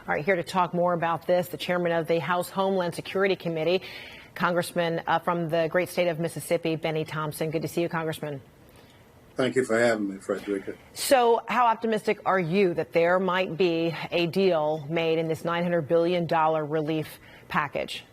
All right, here to talk more about this, the chairman of the House Homeland Security Committee, Congressman from the great state of Mississippi, Benny Thompson. Good to see you, Congressman. Thank you for having me, Frederica. So how optimistic are you that there might be a deal made in this $900 billion relief package?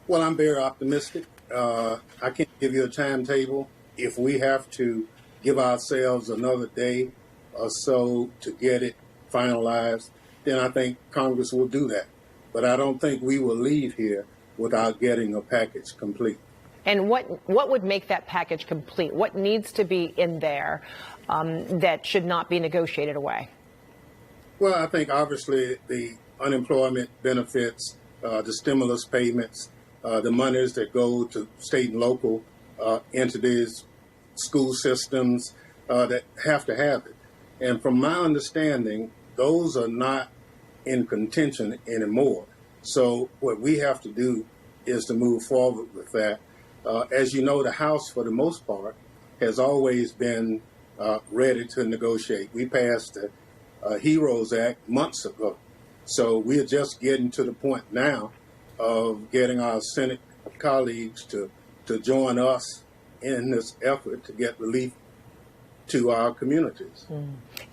Well, I'm very optimistic. I can't give you a timetable. If we have to give ourselves another day or so to get it finalized, then I think Congress will do that. But I don't think we will leave here without getting a package complete. And what would make that package complete? What needs to be in there that should not be negotiated away? Well, I think obviously the unemployment benefits, the stimulus payments, the monies that go to state and local entities, school systems that have to have it. And from my understanding, those are not in contention anymore. So what we have to do is to move forward with that. As you know, the House, for the most part, has always been ready to negotiate. We passed the HEROES Act months ago. So we're just getting to the point now of getting our Senate colleagues to join us in this effort to get relief to our communities.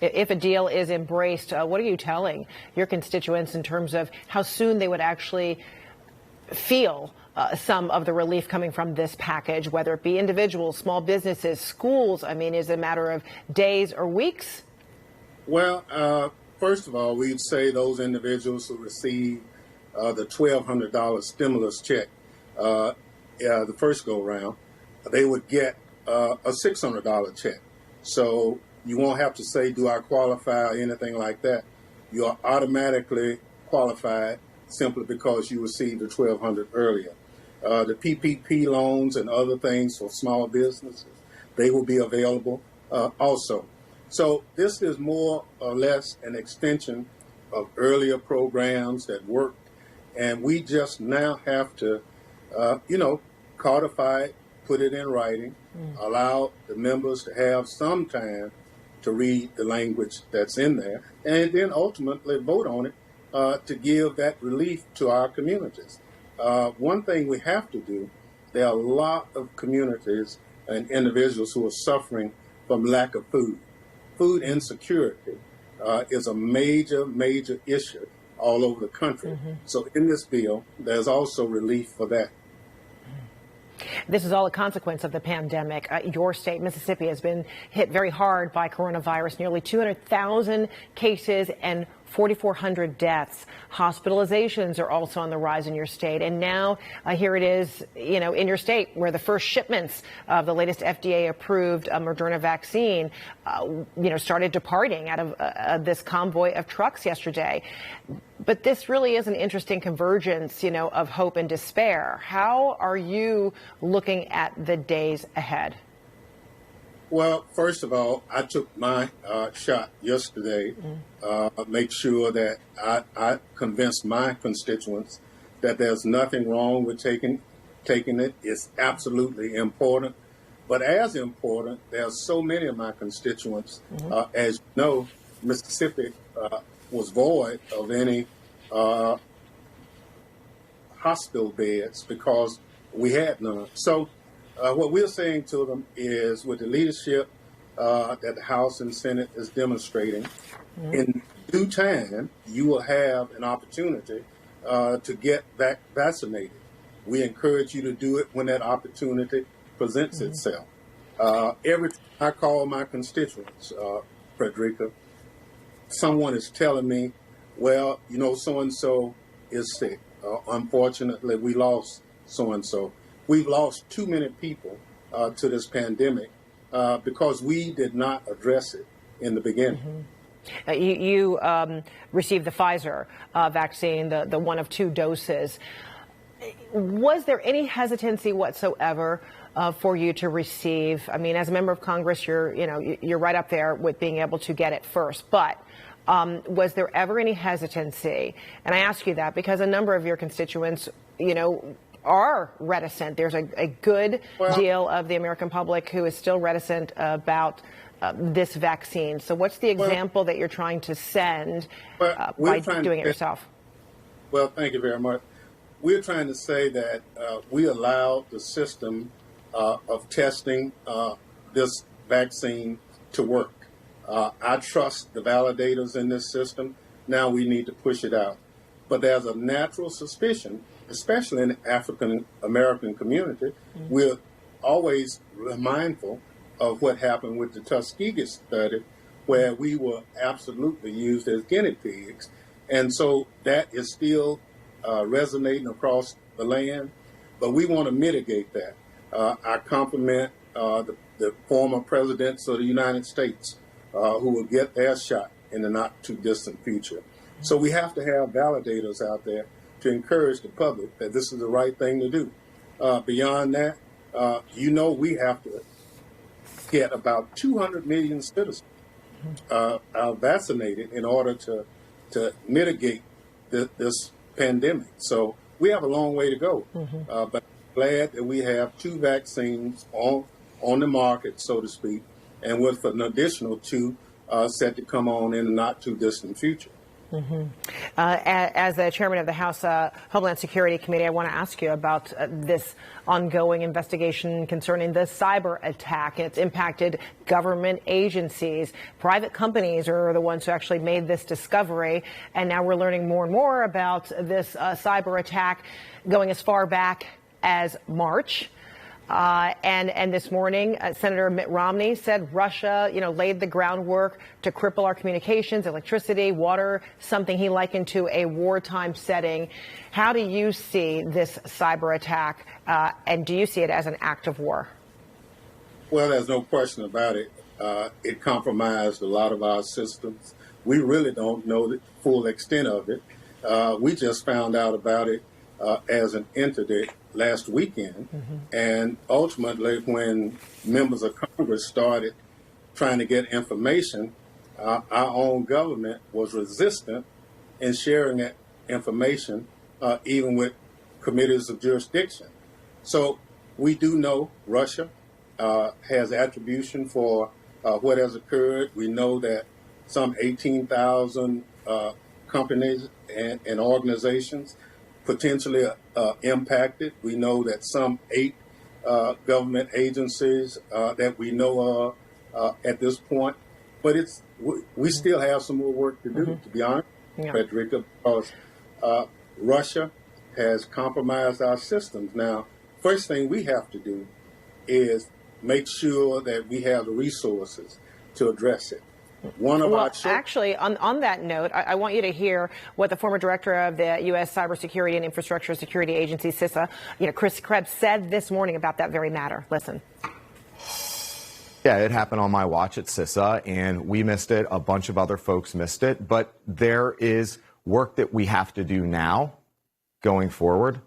If a deal is embraced, what are you telling your constituents in terms of how soon they would actually feel some of the relief coming from this package, whether it be individuals, small businesses, schools? I mean, is it a matter of days or weeks? Well, first of all, we'd say those individuals who receive the $1,200 stimulus check the first go-round, they would get a $600 check. So you won't have to say, do I qualify or anything like that. You are automatically qualified simply because you received the $1,200 earlier. The PPP loans and other things for small businesses, they will be available also. So this is more or less an extension of earlier programs that worked, and we just now have to, codify it, put it in writing, allow the members to have some time to read the language that's in there, and then ultimately vote on it to give that relief to our communities. One thing we have to do, there are a lot of communities and individuals who are suffering from lack of food. Food insecurity is a major, major issue all over the country. So in this bill, there's also relief for that. This is all a consequence of the pandemic. Your state, Mississippi, has been hit very hard by coronavirus, nearly 200,000 cases and 4,400 deaths. Hospitalizations are also on the rise in your state. And now here it is, in your state where the first shipments of the latest FDA-approved Moderna vaccine, started departing out of this convoy of trucks yesterday. But this really is an interesting convergence, of hope and despair. How are you looking at the days ahead? Well, first of all, I took my shot yesterday, make sure that I convinced my constituents that there's nothing wrong with taking it. It's absolutely important. But as important, there are so many of my constituents, as you know, Mississippi was void of any hospital beds because we had none. So what we're saying to them is, with the leadership that the House and Senate is demonstrating, in due time, you will have an opportunity to get vaccinated. We encourage you to do it when that opportunity presents itself. Every time I call my constituents, Frederica, someone is telling me, well, so-and-so is sick. Unfortunately, we lost so-and-so. We've lost too many people to this pandemic because we did not address it in the beginning. You received the Pfizer vaccine, the one of 2 doses. Was there any hesitancy whatsoever for you to receive? I mean, as a member of Congress, you're right up there with being able to get it first. But was there ever any hesitancy? And I ask you that because a number of your constituents, are reticent. There's a good deal of the American public who is still reticent about this vaccine. So what's the example that you're trying to send by doing it yourself? Well, thank you very much. We're trying to say that we allow the system of testing this vaccine to work. I trust the validators in this system. Now we need to push it out. But there's a natural suspicion, especially in the African American community. We're always mindful of what happened with the Tuskegee study, where we were absolutely used as guinea pigs. And so that is still resonating across the land, but we want to mitigate that. I compliment the former presidents of the United States who will get their shot in the not too distant future. So we have to have validators out there to encourage the public that this is the right thing to do. Beyond that, we have to get about 200 million citizens vaccinated in order to mitigate this pandemic. So we have a long way to go. But I'm glad that we have 2 vaccines on the market, so to speak, and with an additional 2 set to come on in the not too distant future. As the chairman of the House Homeland Security Committee, I want to ask you about this ongoing investigation concerning the cyber attack. It's impacted government agencies. Private companies are the ones who actually made this discovery. And now we're learning more and more about this cyber attack going as far back as March. And this morning, Senator Mitt Romney said Russia, laid the groundwork to cripple our communications, electricity, water, something he likened to a wartime setting. How do you see this cyber attack, and do you see it as an act of war? Well, there's no question about it. It compromised a lot of our systems. We really don't know the full extent of it. We just found out about it as an entity last weekend. And ultimately, when members of Congress started trying to get information, our own government was resistant in sharing that information, even with committees of jurisdiction. So we do know Russia has attribution for what has occurred. We know that some 18,000 companies and organizations potentially impacted. We know that some 8 government agencies that we know of at this point. But we still have some more work to do, to be honest, Frederica, because Russia has compromised our systems. Now, first thing we have to do is make sure that we have the resources to address it. Actually, on that note, I want you to hear what the former director of the U.S. Cybersecurity and Infrastructure Security Agency, CISA, Chris Krebs, said this morning about that very matter. Listen. Yeah, it happened on my watch at CISA, and we missed it. A bunch of other folks missed it. But there is work that we have to do now going forward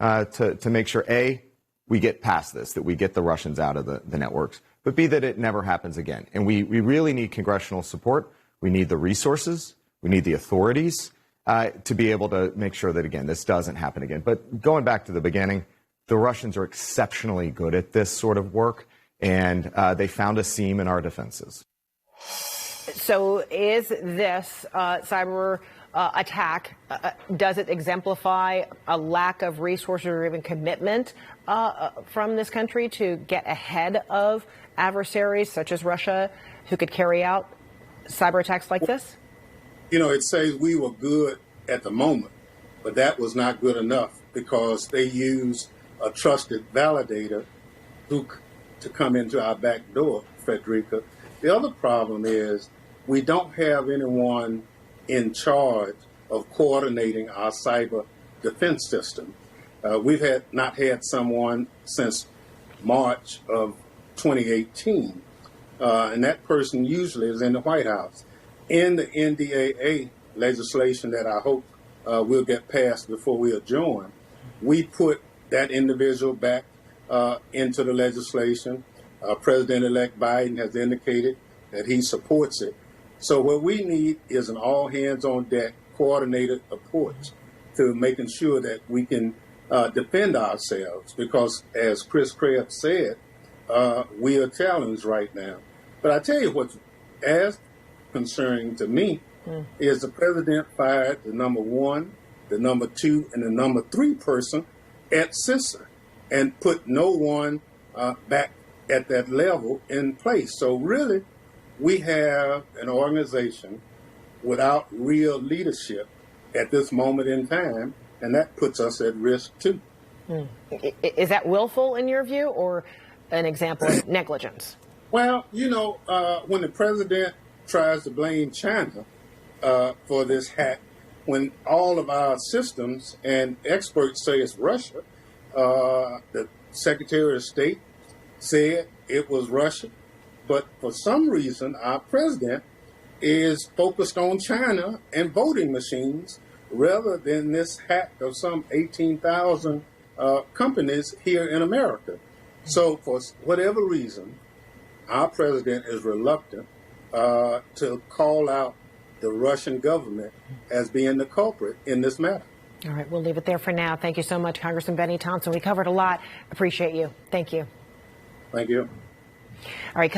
to make sure, A, we get past this, that we get the Russians out of the networks, but B, that it never happens again. And we really need congressional support. We need the resources. We need the authorities to be able to make sure that, again, this doesn't happen again. But going back to the beginning, the Russians are exceptionally good at this sort of work, and they found a seam in our defenses. So is this cyber attack, does it exemplify a lack of resources or even commitment from this country to get ahead of adversaries such as Russia who could carry out cyber attacks like this? It says we were good at the moment, but that was not good enough because they used a trusted validator to come into our back door, Frederica. The other problem is we don't have anyone in charge of coordinating our cyber defense system. We've not had someone since March of 2018, and that person usually is in the White House. In the NDAA legislation that I hope will get passed before we adjourn, we put that individual back into the legislation. President-elect Biden has indicated that he supports it. So what we need is an all-hands-on-deck coordinated approach to making sure that we can defend ourselves because, as Chris Krebs said, we are challenged right now. But I tell you what's as concerning to me is the president fired the number 1, the number 2, and the number 3 person at CISA and put no one back at that level in place. So really, we have an organization without real leadership at this moment in time, and that puts us at risk too. Is that willful in your view, or an example of negligence? Well, when the president tries to blame China for this hack, when all of our systems and experts say it's Russia, the Secretary of State said it was Russia, but for some reason our president is focused on China and voting machines rather than this hack of some 18,000 companies here in America. So for whatever reason, our president is reluctant to call out the Russian government as being the culprit in this matter. All right, we'll leave it there for now. Thank you so much, Congressman Benny Thompson. We covered a lot. Appreciate you. Thank you. Thank you. All right.